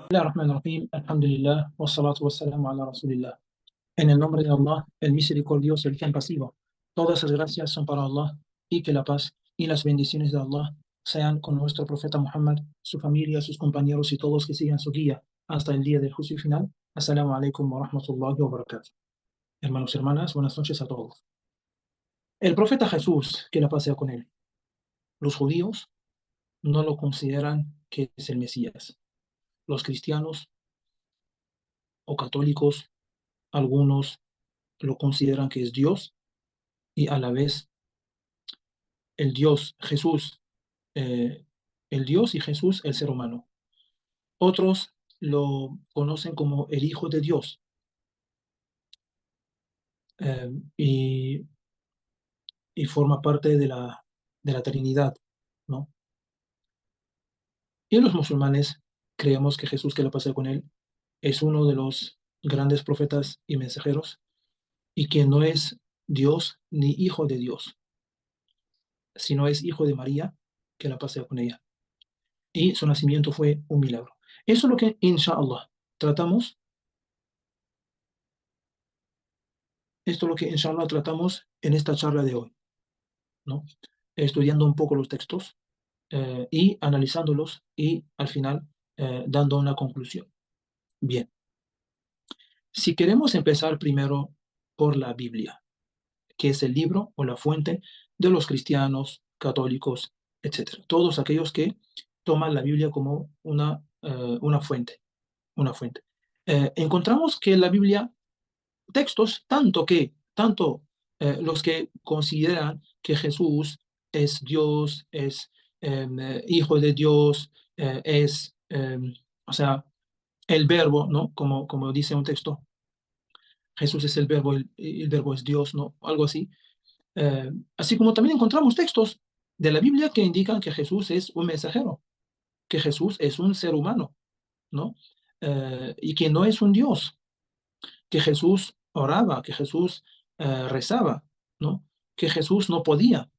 Bismillahirrahmanirrahim. Alhamdulillah. Wassalatu wassalamu ala Rasulillah. En el nombre de Allah, el misericordioso, el compasivo. Todas las gracias son para Allah y que la paz y las bendiciones de Allah sean con nuestro profeta Muhammad, su familia, sus compañeros y todos que sigan su guía hasta el día del juicio final. Assalamu alaikum wa rahmatullahi wa barakatuh. Hermanos y hermanas, buenas noches a todos. El profeta Jesús, que la paz sea con él. Los judíos no lo consideran que es el Mesías. Los cristianos o católicos, algunos lo consideran que es Dios y a la vez el Dios, Jesús, el Dios y Jesús, el ser humano. Otros lo conocen como el Hijo de Dios eh, y, y forma parte de la Trinidad, ¿no? Y los musulmanes creemos que Jesús, que la paz sea con él, es uno de los grandes profetas y mensajeros y que no es Dios ni hijo de Dios, sino es hijo de María, que la paz sea con ella. Y su nacimiento fue un milagro. Eso es lo que, inshallah, tratamos. Esto es lo que, inshallah, tratamos en esta charla de hoy, ¿no? Estudiando un poco los textos y analizándolos y al final dando una conclusión. Bien, si queremos empezar primero por la Biblia, que es el libro o la fuente de los cristianos, católicos, etcétera. Todos aquellos que toman la Biblia como una fuente. Una fuente. Encontramos que la Biblia textos, tanto los que consideran que Jesús es Dios, es hijo de Dios, o sea, el verbo, ¿no? Como dice un texto, Jesús es el verbo es Dios, ¿no? Algo así. Así como también encontramos textos de la Biblia que indican que Jesús es un mensajero, que Jesús es un ser humano, ¿no? Y que no es un Dios, que Jesús oraba, que Jesús rezaba, ¿no? Que Jesús no podía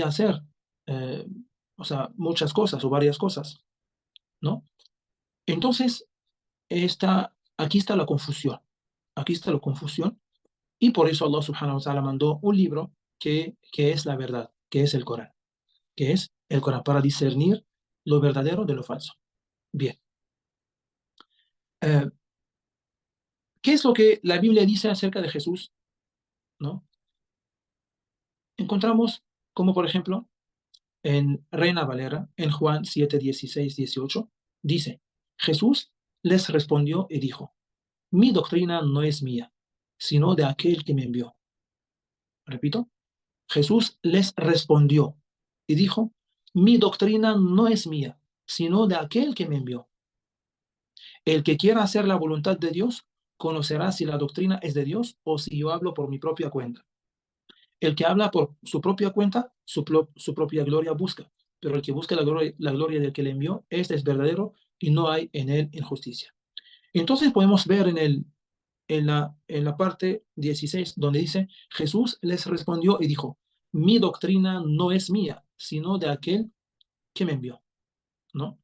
hacer, eh, o sea, muchas cosas o varias cosas, ¿no? Entonces, aquí está la confusión, aquí está la confusión, y por eso Allah subhanahu wa ta'ala mandó un libro que es la verdad, que es el Corán, que es el Corán, para discernir lo verdadero de lo falso. Bien, eh, ¿qué es lo que la Biblia dice acerca de Jesús? ¿No? Encontramos como, por ejemplo, en Reina Valera, en Juan 7, 16, 18, dice, Jesús les respondió y dijo, mi doctrina no es mía, sino de aquel que me envió. Repito, Jesús les respondió y dijo, mi doctrina no es mía, sino de aquel que me envió. El que quiera hacer la voluntad de Dios, conocerá si la doctrina es de Dios o si yo hablo por mi propia cuenta. El que habla por su propia cuenta, su propia gloria busca, pero el que busca la gloria del que le envió, este es verdadero y no hay en él injusticia. Entonces podemos ver en la parte 16 donde dice, Jesús les respondió y dijo, mi doctrina no es mía, sino de aquel que me envió, ¿no?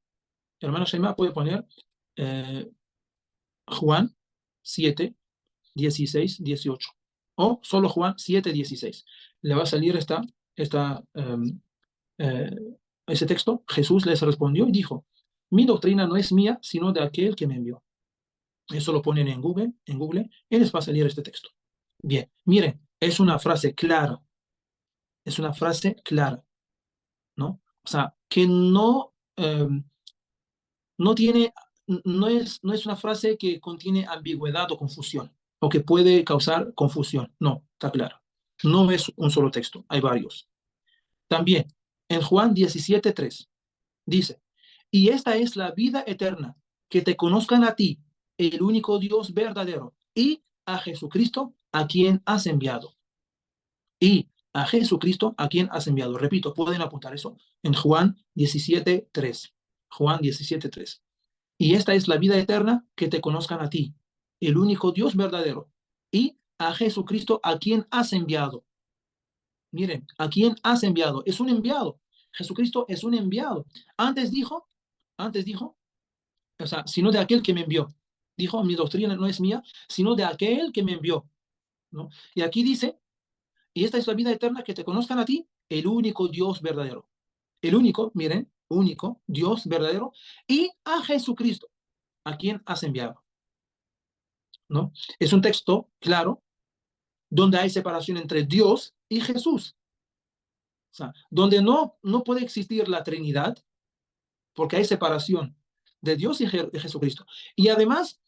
Hermano Shema puede poner eh, Juan 7, 16, 18 o solo Juan 7, 16. Le va a salir esta eh, ese texto. Jesús les respondió y dijo, mi doctrina no es mía, sino de aquel que me envió. Eso lo ponen en Google y les va a salir este texto. Bien, miren, es una frase clara, ¿no? O sea, que no tiene, no es una frase que contiene ambigüedad o confusión, o que puede causar confusión. No, está claro. No es un solo texto, hay varios. También, en Juan 17:3, dice, y esta es la vida eterna, que te conozcan a ti, el único Dios verdadero, y a Jesucristo, a quien has enviado. Y a Jesucristo, a quien has enviado. Repito, pueden apuntar eso en Juan 17:3. Juan 17:3. Y esta es la vida eterna, que te conozcan a ti, el único Dios verdadero, y a Jesucristo, a quien has enviado. Miren, a quien has enviado. Es un enviado. Jesucristo es un enviado. Antes dijo, antes dijo o sea, sino de aquel que me envió. Dijo, mi doctrina no es mía, sino de aquel que me envió, ¿no? Y aquí dice, y esta es la vida eterna, que te conozcan a ti, el único Dios verdadero. El único, miren, único Dios verdadero, y a Jesucristo, a quien has enviado, ¿no? Es un texto claro donde hay separación entre Dios y Jesús. O sea, donde no puede existir la Trinidad, porque hay separación de Dios y de Jesucristo. Y además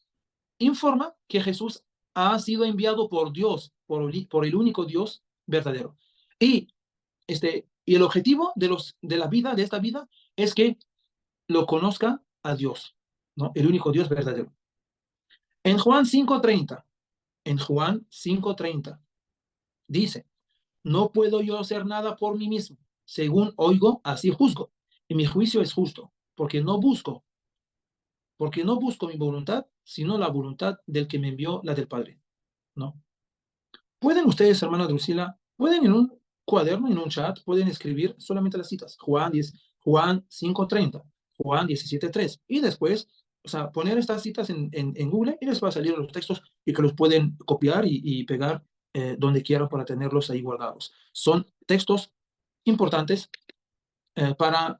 informa que Jesús ha sido enviado por Dios, por el único Dios verdadero. Y, y el objetivo de la vida, de esta vida, es que lo conozca a Dios, ¿no? El único Dios verdadero. En Juan 5:30, en Juan 5:30, dice, no puedo yo hacer nada por mí mismo. Según oigo, así juzgo. Y mi juicio es justo, porque no busco mi voluntad, sino la voluntad del que me envió, la del Padre, ¿no? Pueden ustedes, hermana Drusila, pueden en un cuaderno, en un chat, pueden escribir solamente las citas. Juan 5:30, Juan 17:3. Y después, o sea, poner estas citas en Google y les va a salir los textos y que los pueden copiar y pegar donde quieran para tenerlos ahí guardados. Son textos importantes para,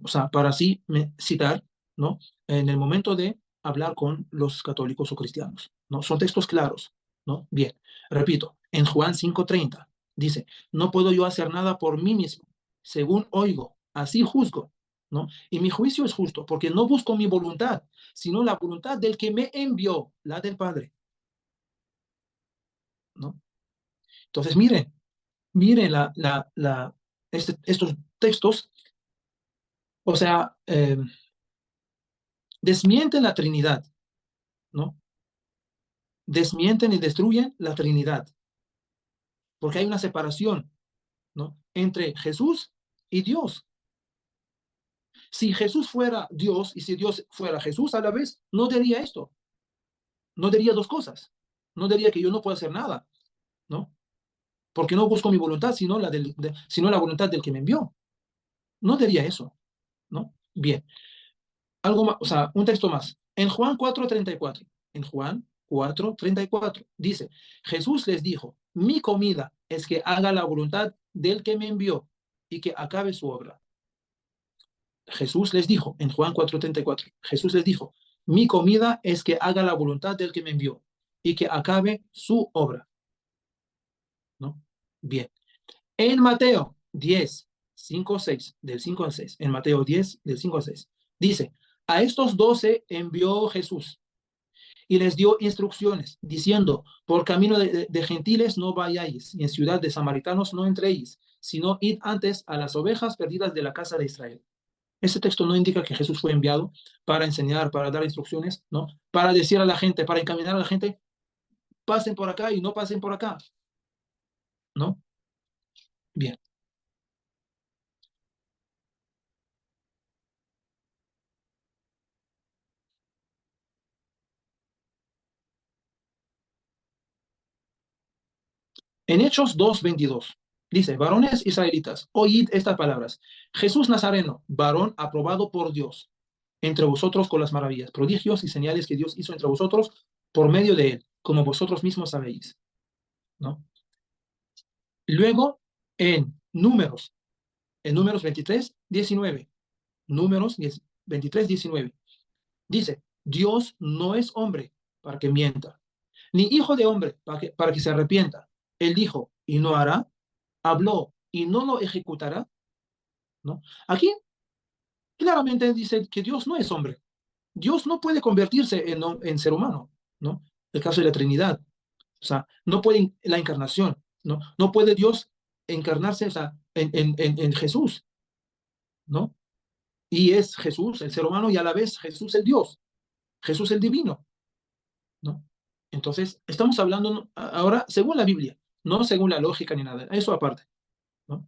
o sea, para así citar, ¿no? En el momento de hablar con los católicos o cristianos, ¿no? Son textos claros, ¿no? Bien, repito, en Juan 5:30 dice, no puedo yo hacer nada por mí mismo, según oigo, así juzgo, ¿no? Y mi juicio es justo, porque no busco mi voluntad, sino la voluntad del que me envió, la del Padre, ¿no? Entonces, miren estos textos, o sea, desmienten la Trinidad, ¿no? Desmienten y destruyen la Trinidad, porque hay una separación, ¿no? Entre Jesús y Dios. Si Jesús fuera Dios y si Dios fuera Jesús a la vez, no diría esto, no diría dos cosas, no diría que yo no puedo hacer nada, ¿no? Porque no busco mi voluntad, sino la voluntad del que me envió. No diría eso, ¿no? Bien, algo más, o sea, un texto más. En Juan 4:34, en Juan 4:34, dice, Jesús les dijo, mi comida es que haga la voluntad del que me envió y que acabe su obra. Jesús les dijo, en Juan 4:34, Jesús les dijo, mi comida es que haga la voluntad del que me envió y que acabe su obra, ¿no? Bien. En Mateo 10, 5, 6, del 5 al 6, en Mateo 10, del 5 al 6, dice, a estos 12 envió Jesús y les dio instrucciones, diciendo, por camino de gentiles no vayáis, y en ciudad de samaritanos no entréis, sino id antes a las ovejas perdidas de la casa de Israel. Este texto no indica que Jesús fue enviado para enseñar, para dar instrucciones, ¿no? Para decir a la gente, para encaminar a la gente, pasen por acá y no pasen por acá, ¿no? Bien. En Hechos 2:22 dice, varones israelitas, oíd estas palabras. Jesús Nazareno, varón aprobado por Dios, entre vosotros con las maravillas, prodigios y señales que Dios hizo entre vosotros por medio de él, como vosotros mismos sabéis, ¿no? Luego, en Números 23:19, Números 23:19, dice, Dios no es hombre para que mienta, ni hijo de hombre para que se arrepienta. Él dijo, y no hará, habló, y no lo ejecutará, ¿no? Aquí claramente dice que Dios no es hombre. Dios no puede convertirse en ser humano, ¿no? El caso de la Trinidad. O sea, no puede la encarnación, ¿no? No puede Dios encarnarse, o sea, en Jesús, ¿no? Y es Jesús, el ser humano, y a la vez Jesús el Dios, Jesús el divino, ¿no? Entonces, estamos hablando ahora según la Biblia, no según la lógica ni nada, eso aparte, ¿no?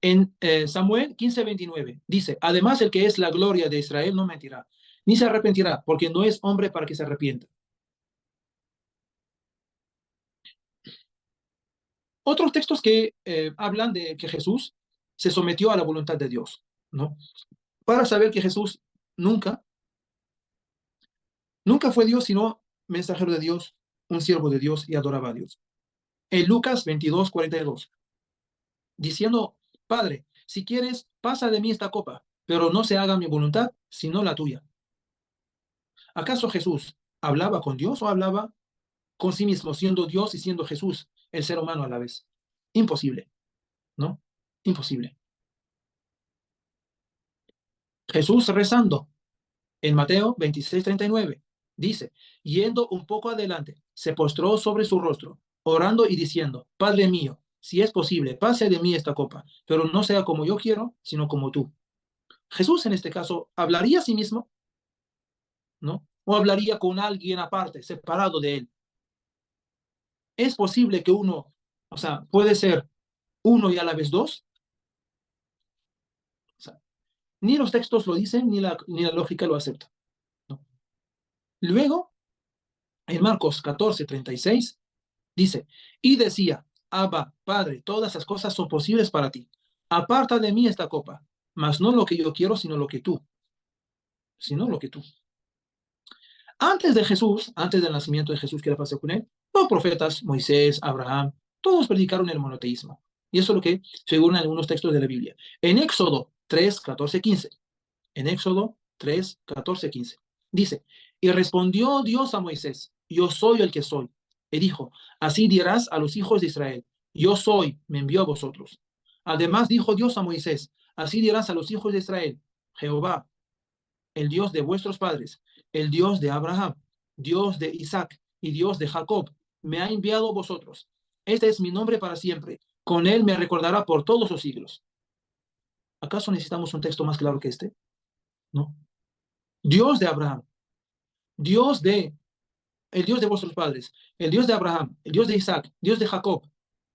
En Samuel 15:29 dice, además el que es la gloria de Israel no mentirá, ni se arrepentirá, porque no es hombre para que se arrepienta. Otros textos que hablan de que Jesús se sometió a la voluntad de Dios, ¿no? para saber que Jesús nunca, nunca fue Dios, sino mensajero de Dios, un siervo de Dios y adoraba a Dios. En Lucas 22:42, diciendo, Padre, si quieres, pasa de mí esta copa, pero no se haga mi voluntad, sino la tuya. ¿Acaso Jesús hablaba con Dios o hablaba con sí mismo, siendo Dios y siendo Jesús, el ser humano a la vez? Imposible, ¿no? Imposible. Jesús rezando en Mateo 26:39 dice, yendo un poco adelante, se postró sobre su rostro, orando y diciendo, Padre mío, si es posible, pase de mí esta copa, pero no sea como yo quiero, sino como tú. Jesús en este caso hablaría a sí mismo, ¿no? O hablaría con alguien aparte, separado de él. Es posible que uno, o sea, puede ser uno y a la vez dos. O sea, ni los textos lo dicen, ni la lógica lo acepta, ¿no? Luego, en Marcos 14:36, dice, y decía, Abba, Padre, todas esas cosas son posibles para ti. Aparta de mí esta copa, mas no lo que yo quiero, sino lo que tú. Antes de Jesús, antes del nacimiento de Jesús, que le pasó con él, los profetas, Moisés, Abraham, todos predicaron el monoteísmo. Y eso es lo que según algunos textos de la Biblia. En Éxodo 3:14-15, en Éxodo 3:14-15, dice, y respondió Dios a Moisés, yo soy el que soy. Y dijo, así dirás a los hijos de Israel, yo soy, me envió a vosotros. Además dijo Dios a Moisés, así dirás a los hijos de Israel, Jehová, el Dios de vuestros padres, el Dios de Abraham, Dios de Isaac y Dios de Jacob, me ha enviado a vosotros. Este es mi nombre para siempre. Con él me recordará por todos los siglos. ¿Acaso necesitamos un texto más claro que este? No. Dios de Abraham, Dios de, el Dios de vuestros padres, el Dios de Abraham, el Dios de Isaac, Dios de Jacob,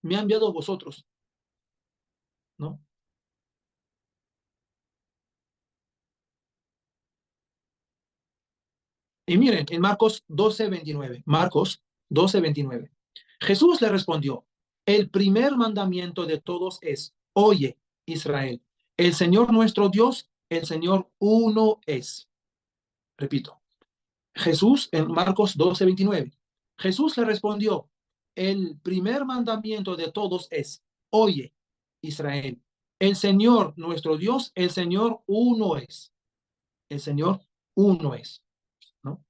me ha enviado a vosotros, ¿no? Y miren, en Marcos 12:29, Marcos 12:29, Jesús le respondió, el primer mandamiento de todos es, oye, Israel, el Señor nuestro Dios, el Señor uno es. Repito, Jesús en Marcos 12:29, Jesús le respondió, el primer mandamiento de todos es, oye, Israel, el Señor nuestro Dios, el Señor uno es. El Señor uno es, ¿no?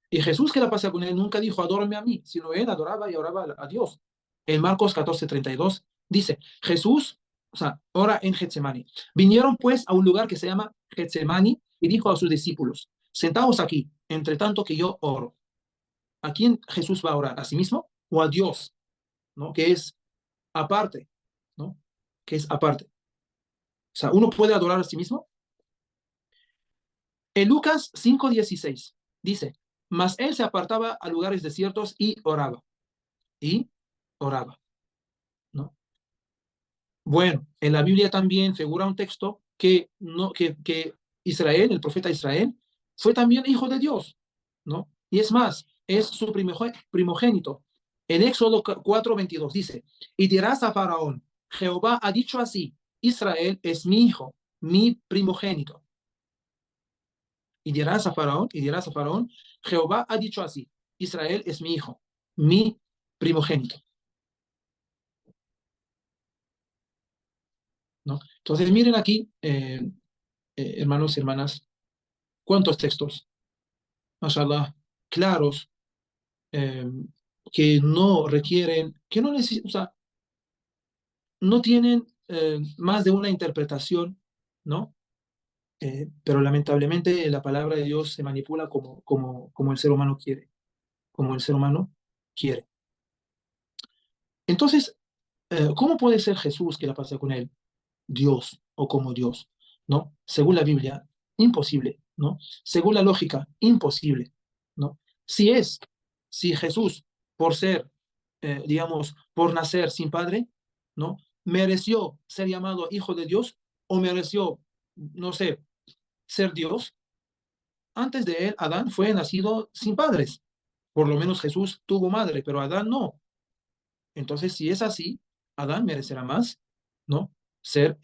Y Jesús, que la pasa con él, nunca dijo, adórame a mí, sino él adoraba y oraba a Dios. En Marcos 14:32 dice, Jesús, o sea, ora en Getsemani. Vinieron pues a un lugar que se llama Getsemani y dijo a sus discípulos, sentaos aquí, entre tanto que yo oro. ¿A quién Jesús va a orar? ¿A sí mismo o a Dios? ¿No? Que es aparte, ¿no? Que es aparte. O sea, uno puede adorar a sí mismo. En Lucas 5:16 dice, mas él se apartaba a lugares desiertos y oraba, ¿no? Bueno, en la Biblia también figura un texto que, no, que Israel, el profeta Israel, fue también hijo de Dios, ¿no? Y es más, es su primogénito. En Éxodo 4:22 dice, y dirás a Faraón, Jehová ha dicho así, Israel es mi hijo, mi primogénito. Y dirás a Faraón, Jehová ha dicho así, Israel es mi hijo, mi primogénito, ¿no? Entonces miren aquí, hermanos y hermanas, cuántos textos, mashallah, claros, eh, que no requieren, que no necesitan, o sea, no tienen más de una interpretación, ¿no? Pero lamentablemente la palabra de Dios se manipula como el ser humano quiere, como el ser humano quiere. Entonces, ¿cómo puede ser Jesús que la pasa con él? Dios o como Dios, ¿no? Según la Biblia, imposible, ¿no? Según la lógica, imposible, ¿no? Si es, si Jesús, por ser, digamos, por nacer sin padre, ¿no? Mereció ser llamado hijo de Dios o mereció, no sé, ser Dios, antes de él, Adán fue nacido sin padres. Por lo menos Jesús tuvo madre, pero Adán no. Entonces, si es así, Adán merecerá más, ¿no? ser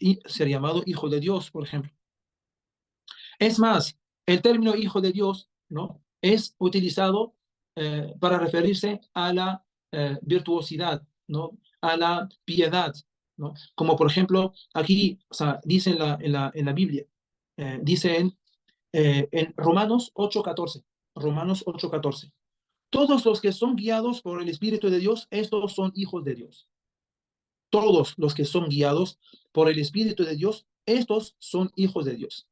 llamado hijo de Dios, por ejemplo. Es más, el término hijo de Dios, ¿no? Es utilizado para referirse a la virtuosidad, ¿no? A la piedad, ¿no? Como por ejemplo, aquí, o sea, dice en la Biblia, dice en Romanos 8:14, todos los que son guiados por el Espíritu de Dios, estos son hijos de Dios. Todos los que son guiados por el Espíritu de Dios, estos son hijos de Dios.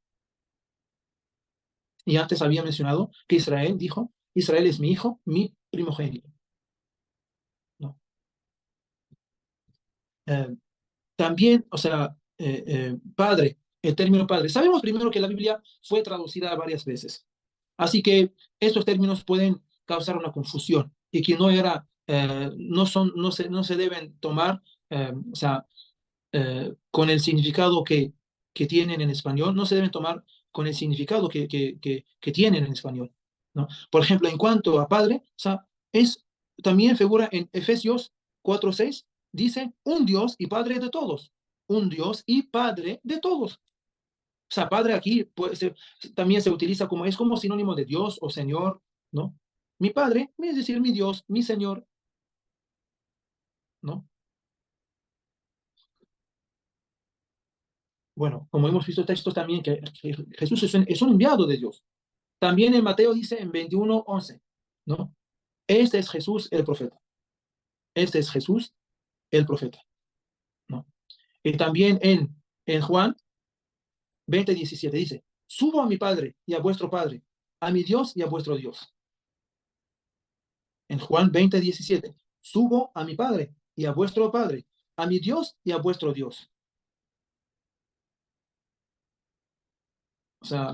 Y antes había mencionado que Israel dijo, Israel es mi hijo, mi primogénito, ¿no? Eh, También, o sea, padre, el término padre. Sabemos primero que la Biblia fue traducida varias veces. Así que estos términos pueden causar una confusión y que no se deben tomar, o sea, con el significado que tienen en español, no se deben tomar con el significado que tienen en español, ¿no? Por ejemplo, en cuanto a padre, o sea, también figura en Efesios 4:6, dice un Dios y Padre de todos, un Dios y Padre de todos. O sea, padre aquí también se utiliza como sinónimo de Dios o Señor, ¿no? Mi padre, es decir, mi Dios, mi Señor, ¿no? Bueno, como hemos visto textos también que Jesús es un enviado de Dios. También en Mateo dice en 21:11, ¿no? Este es Jesús el profeta. Este es Jesús el profeta, ¿no? Y también en Juan 20:17 dice, subo a mi Padre y a vuestro Padre, a mi Dios y a vuestro Dios. En Juan 20:17, subo a mi Padre y a vuestro Padre, a mi Dios y a vuestro Dios. O sea,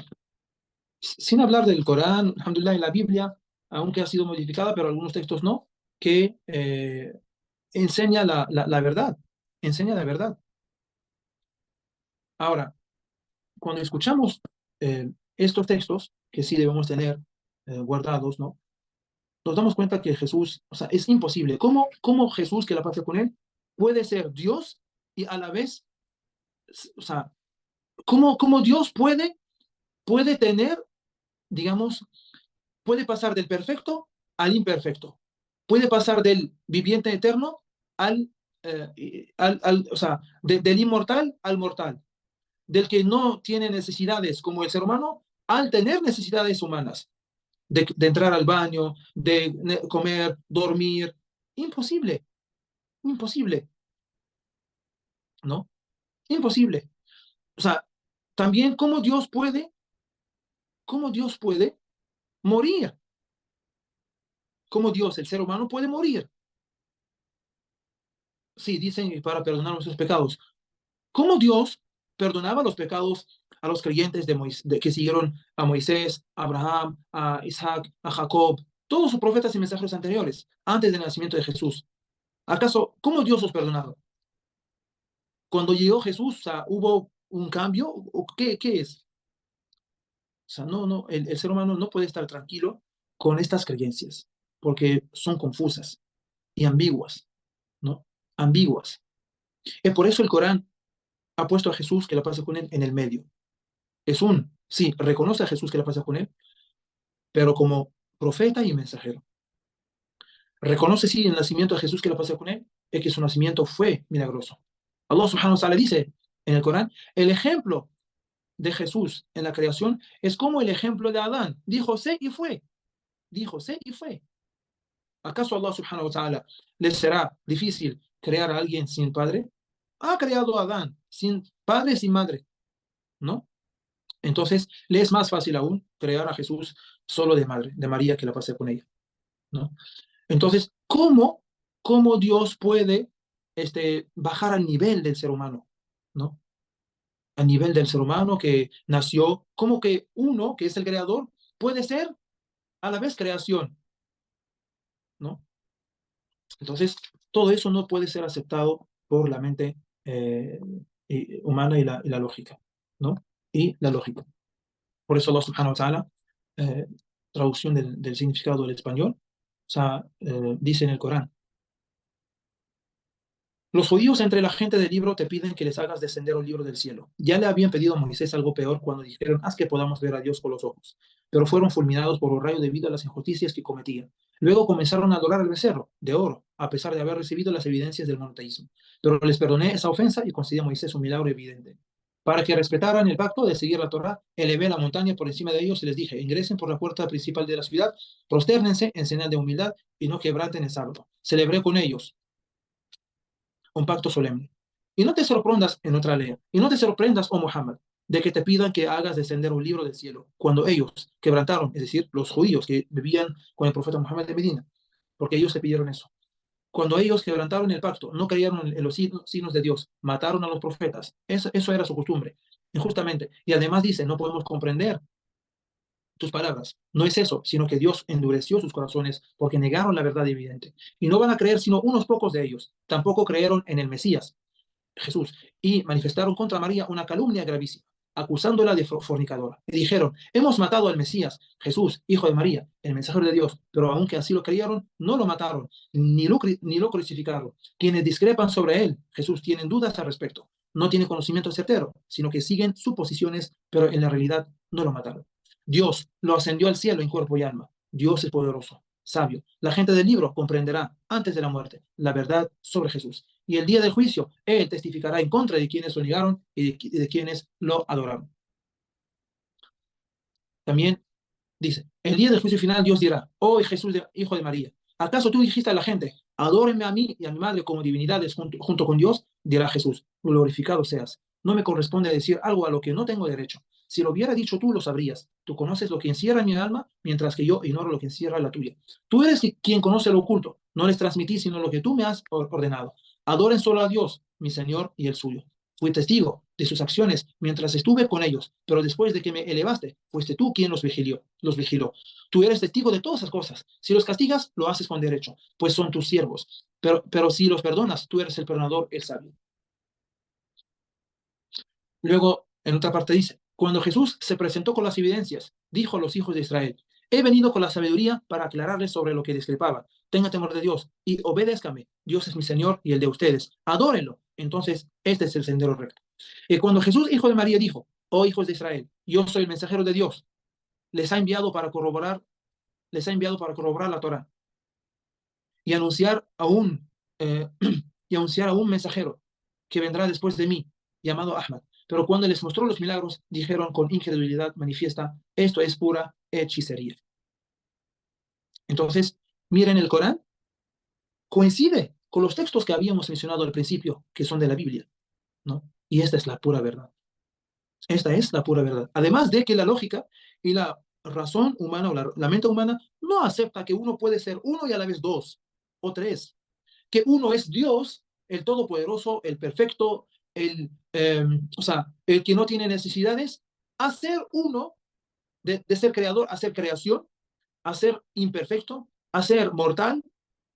sin hablar del Corán, alhamdulillah, en la Biblia, aunque ha sido modificada, pero algunos textos no, que enseña la verdad, enseña la verdad. Ahora, cuando escuchamos estos textos, que sí debemos tener guardados, ¿no? Nos damos cuenta que Jesús, o sea, es imposible. ¿Cómo Jesús, que la paz sea con él, puede ser Dios y a la vez, o sea, cómo Dios puede tener, digamos, puede pasar del perfecto al imperfecto, puede pasar del viviente eterno o sea, del inmortal al mortal, del que no tiene necesidades como el ser humano al tener necesidades humanas, de entrar al baño, de comer, dormir. Imposible, imposible, ¿no? Imposible. O sea, también cómo Dios puede morir, cómo Dios, el ser humano, puede morir. Sí, dicen para perdonar nuestros pecados. ¿Cómo Dios perdonaba los pecados a los creyentes que siguieron a Moisés, a Abraham, a Isaac, a Jacob, todos sus profetas y mensajeros anteriores, antes del nacimiento de Jesús? ¿Acaso, cómo Dios los perdonaba? Cuando llegó Jesús, o sea, ¿hubo un cambio? ¿O qué es? O sea, no, el ser humano no puede estar tranquilo con estas creencias, porque son confusas y ambiguas, ¿no? Ambiguas. Es por eso el Corán ha puesto a Jesús, que la pasa con él, en el medio. Sí, reconoce a Jesús, que la pasa con él, pero como profeta y mensajero. Reconoce, sí, el nacimiento de Jesús, que la pasa con él, es que su nacimiento fue milagroso. Allah subhanahu wa ta'ala dice en el Corán, el ejemplo de Jesús en la creación es como el ejemplo de Adán. Dijo, sé y fue. Dijo, sé y fue. ¿Acaso Allah subhanahu wa ta'ala le será difícil crear a alguien sin padre? Ha creado a Adán sin padre, sin madre, ¿no? Entonces, le es más fácil aún crear a Jesús solo de madre, de María, que la pase con ella, ¿no? Entonces, ¿cómo Dios puede bajar al nivel del ser humano, ¿no? Al nivel del ser humano que nació, como que uno, que es el creador, puede ser a la vez creación, ¿no? Entonces, todo eso no puede ser aceptado por la mente humana y la lógica, ¿no? Y la lógica. Por eso Allah subhanahu wa ta'ala, eh, traducción del significado del español, o sea, dice en el Corán, Los judíos entre la gente del libro te piden que les hagas descender un libro del cielo. Ya le habían pedido a Moisés algo peor cuando dijeron, haz que podamos ver a Dios con los ojos. Pero fueron fulminados por un rayo debido a las injusticias que cometían. Luego comenzaron a adorar al becerro, de oro, a pesar de haber recibido las evidencias del monoteísmo. Pero les perdoné esa ofensa y concedí a Moisés un milagro evidente. Para que respetaran el pacto de seguir la Torá, elevé la montaña por encima de ellos y les dije, ingresen por la puerta principal de la ciudad, prostérnense en señal de humildad y no quebranten el sábado. Celebré con ellos un pacto solemne. Y no te sorprendas en otra ley, y no te sorprendas, oh Muhammad, de que te pidan que hagas descender un libro del cielo, cuando ellos quebrantaron, es decir, los judíos que vivían con el profeta Muhammad de Medina, porque ellos te pidieron eso. Cuando ellos quebrantaron el pacto, no creyeron en los signos de Dios, mataron a los profetas. Eso era su costumbre, injustamente. Y además dice, no podemos comprender tus palabras. No es eso, sino que Dios endureció sus corazones porque negaron la verdad evidente. Y no van a creer sino unos pocos de ellos. Tampoco creyeron en el Mesías, Jesús, y manifestaron contra María una calumnia gravísima, acusándola de fornicadora. Y dijeron, hemos matado al Mesías, Jesús, hijo de María, el mensajero de Dios, pero aunque así lo creyeron, no lo mataron, ni lo crucificaron. Quienes discrepan sobre él, Jesús, tienen dudas al respecto. No tienen conocimiento certero, sino que siguen suposiciones, pero en la realidad no lo mataron. Dios lo ascendió al cielo en cuerpo y alma. Dios es poderoso, sabio. La gente del libro comprenderá antes de la muerte la verdad sobre Jesús. Y el día del juicio, Él testificará en contra de quienes lo negaron y de quienes lo adoraron. También dice, el día del juicio final Dios dirá, oh Jesús, hijo de María, ¿acaso tú dijiste a la gente, adórenme a mí y a mi madre como divinidades junto con Dios? Dirá Jesús, glorificado seas. No me corresponde decir algo a lo que no tengo derecho. Si lo hubiera dicho tú, lo sabrías. Tú conoces lo que encierra mi alma, mientras que yo ignoro lo que encierra la tuya. Tú eres quien conoce lo oculto. No les transmití sino lo que tú me has ordenado. Adoren solo a Dios, mi Señor y el suyo. Fui testigo de sus acciones mientras estuve con ellos, pero después de que me elevaste, fuiste tú quien los vigiló. Tú eres testigo de todas esas cosas. Si los castigas, lo haces con derecho, pues son tus siervos. Pero si los perdonas, tú eres el perdonador, el sabio. Luego, en otra parte dice, cuando Jesús se presentó con las evidencias, dijo a los hijos de Israel, he venido con la sabiduría para aclararles sobre lo que discrepaban. Tenga temor de Dios y obedézcame. Dios es mi Señor y el de ustedes. Adórenlo. Entonces, este es el sendero recto. Y cuando Jesús, hijo de María, dijo, oh hijos de Israel, yo soy el mensajero de Dios, les ha enviado para corroborar, les ha enviado para corroborar la Torah y anunciar a un, eh, y anunciar a un mensajero que vendrá después de mí, llamado Ahmad. Pero cuando les mostró los milagros, dijeron con incredulidad manifiesta, esto es pura hechicería. Entonces, miren el Corán, coincide con los textos que habíamos mencionado al principio, que son de la Biblia, ¿no? Y esta es la pura verdad. Esta es la pura verdad. Además de que la lógica y la razón humana o la mente humana no acepta que uno puede ser uno y a la vez dos o tres, que uno es Dios, el todopoderoso, el perfecto, o sea, el que no tiene necesidades, a ser uno, de ser creador, a ser creación, a ser imperfecto, a ser mortal,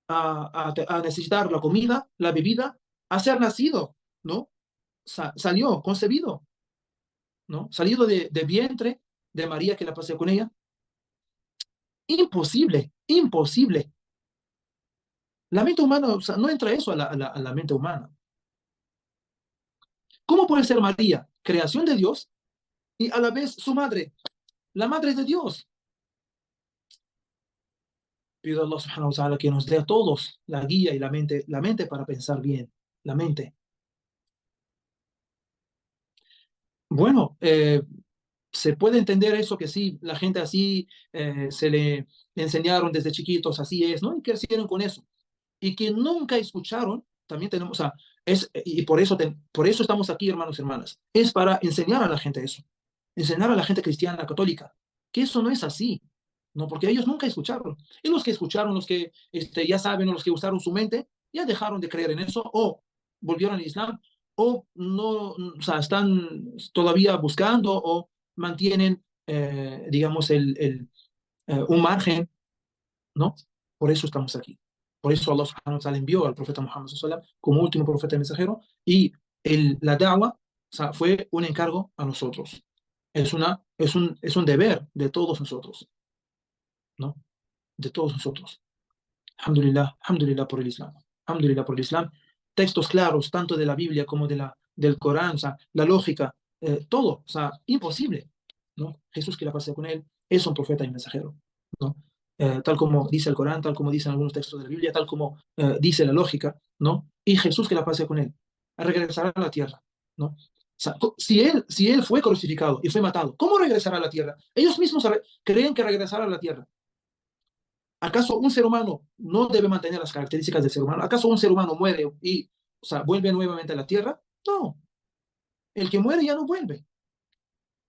a necesitar la comida, la bebida, a ser nacido, ¿no? Salió, concebido, ¿no? Salido de vientre de María que la pasé con ella. Imposible, imposible. La mente humana, o sea, no entra eso a la mente humana. ¿Cómo puede ser María, creación de Dios, y a la vez su madre, la madre de Dios? Pido a Allah subhanahu wa ta'ala que nos dé a todos la guía y la mente para pensar bien, la mente. Bueno, se puede entender eso que sí, la gente así se le enseñaron desde chiquitos, así es, ¿no? Y crecieron con eso. Y que nunca escucharon, también tenemos, o sea, y por eso estamos aquí, hermanos y hermanas, es para enseñar a la gente eso, enseñar a la gente cristiana, católica, que eso no es así, ¿no? Porque ellos nunca escucharon. Y los que escucharon, los que ya saben, o los que usaron su mente, ya dejaron de creer en eso, o volvieron al Islam, o no, o sea, están todavía buscando, o mantienen, digamos, un margen, ¿no? Por eso estamos aquí. Por eso Allah subhanahu wa ta'ala envió al profeta Muhammad sallallahu alaihi wasallam como último profeta y mensajero, y la da'wa, o sea, fue un encargo a nosotros. Es un deber de todos nosotros, ¿no? De todos nosotros. Alhamdulillah, alhamdulillah por el Islam. Alhamdulillah por el Islam. textos claros, tanto de la Biblia como del Corán, o sea, la lógica, todo, o sea, imposible, ¿no? Jesús, que la paz sea con él, es un profeta y mensajero, ¿no? Tal como dice el Corán, tal como dicen algunos textos de la Biblia, tal como dice la lógica, ¿no? Y Jesús, que la paz sea con él, regresará a la tierra, ¿no? O sea, si él fue crucificado y fue matado, ¿cómo regresará a la tierra? Ellos mismos creen que regresará a la tierra. ¿Acaso un ser humano no debe mantener las características del ser humano? ¿Acaso un ser humano muere y, o sea, vuelve nuevamente a la tierra? No, el que muere ya no vuelve.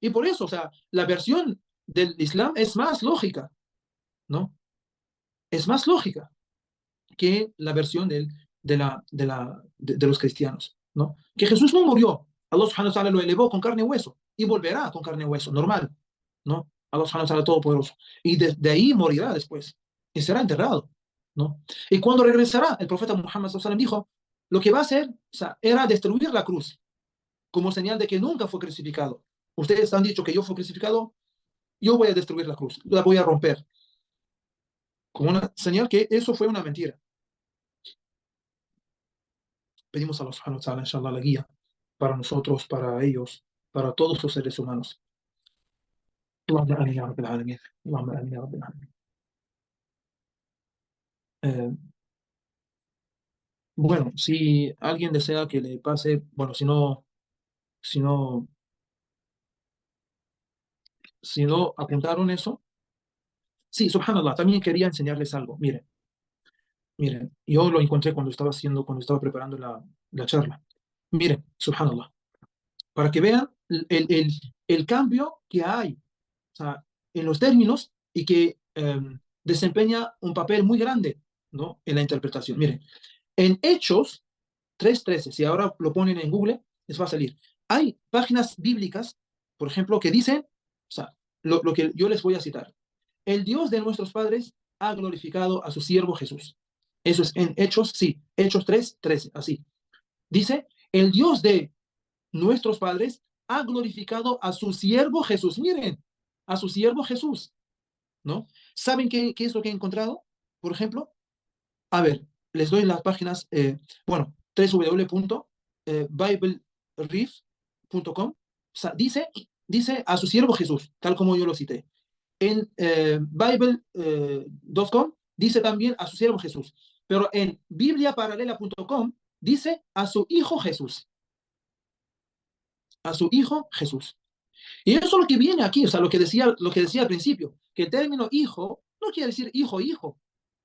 Y por eso, o sea, la versión del Islam es más lógica, ¿no? Es más lógica que la versión de los cristianos, ¿no? Que Jesús no murió. Allah subhanahu wa ta'ala lo elevó con carne y hueso y volverá con carne y hueso, normal, ¿no? Allah subhanahu wa ta'ala todopoderoso. Y de ahí morirá después y será enterrado, ¿no? Y cuando regresará, el profeta Muhammad sallallahu alaihi wasallam dijo, lo que va a hacer, o sea, era destruir la cruz como señal de que nunca fue crucificado. Ustedes han dicho que yo fui crucificado, yo voy a destruir la cruz, la voy a romper, como una señal que eso fue una mentira. Pedimos a Allah subhanahu wa ta'ala, inshallah, la guía para nosotros, para ellos, para todos los seres humanos. Allahumma amin ya rabbil alamin. Allahumma amin ya rabbil alamin. Eh, bueno, si alguien desea que le pase, bueno, si no, si no apuntaron eso, sí, subhanallah, también quería enseñarles algo. Miren, yo lo encontré cuando estaba preparando la charla. Miren, subhanallah, para que vean el cambio que hay, o sea, en los términos y que desempeña un papel muy grande, ¿no? En la interpretación. Miren, en Hechos 3:13, si ahora lo ponen en Google, les va a salir. Hay páginas bíblicas, por ejemplo, que dicen, o sea, lo que yo les voy a citar. El Dios de nuestros padres ha glorificado a su siervo Jesús. Eso es en Hechos, sí, Hechos 3:13, así. Dice, el Dios de nuestros padres ha glorificado a su siervo Jesús. Miren, a su siervo Jesús, ¿no? ¿Saben qué es lo que he encontrado? Por ejemplo, a ver, les doy las páginas, bueno, www.biblereef.com. O sea, dice a su siervo Jesús, tal como yo lo cité. En bible.com dice también a su siervo Jesús. Pero en bibliaparalela.com dice a su hijo Jesús. A su hijo Jesús. Y eso es lo que viene aquí, o sea, lo que decía al principio, que el término hijo no quiere decir hijo,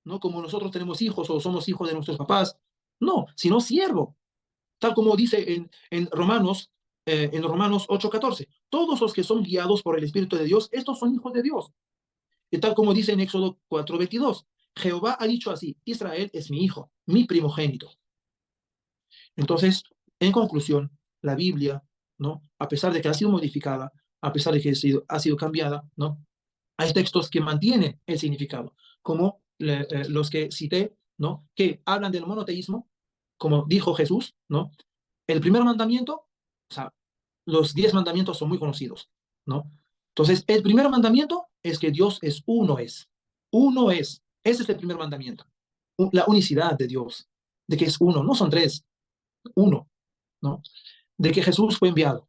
¿no? Como nosotros tenemos hijos o somos hijos de nuestros papás, no, sino siervo, tal como dice en Romanos 8:14, todos los que son guiados por el Espíritu de Dios, estos son hijos de Dios. Y tal como dice en Éxodo 4:22, Jehová ha dicho así, Israel es mi hijo, mi primogénito. Entonces, en conclusión, la Biblia, ¿no? A pesar de que ha sido modificada, a pesar de que ha sido cambiada, ¿no? Hay textos que mantienen el significado, como los que cité, ¿no? Que hablan del monoteísmo, como dijo Jesús, ¿no? El primer mandamiento, o sea, los 10 mandamientos son muy conocidos, ¿no? Entonces, el primer mandamiento es que Dios es uno, uno es. Ese es el primer mandamiento. La unicidad de Dios, de que es uno, no son tres, uno, ¿no? De que Jesús fue enviado,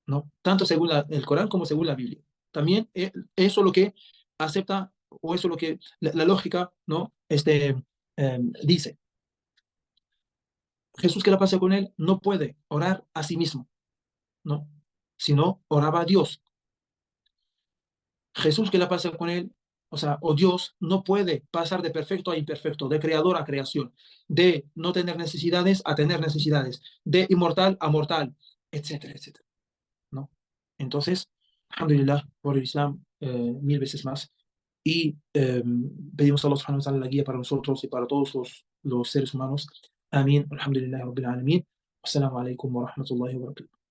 ¿no? Tanto según el Corán como según la Biblia. También eso es lo que acepta, o eso es lo que la lógica, ¿no? Dice. Jesús, que la pase con él, no puede orar a sí mismo, ¿no? Sino oraba a Dios. Jesús, que la pase con él, o sea, o Dios no puede pasar de perfecto a imperfecto, de creador a creación, de no tener necesidades a tener necesidades, de inmortal a mortal, etcétera, etcétera, ¿no? Entonces, alhamdulillah, por el Islam, mil veces más. Y pedimos a Allah subhanahu wa ta'ala la guía para nosotros y para todos los seres humanos. Amén. Alhamdulillah, rabbil alamin. Assalamu alaikum wa rahmatullahi wa barakatuh.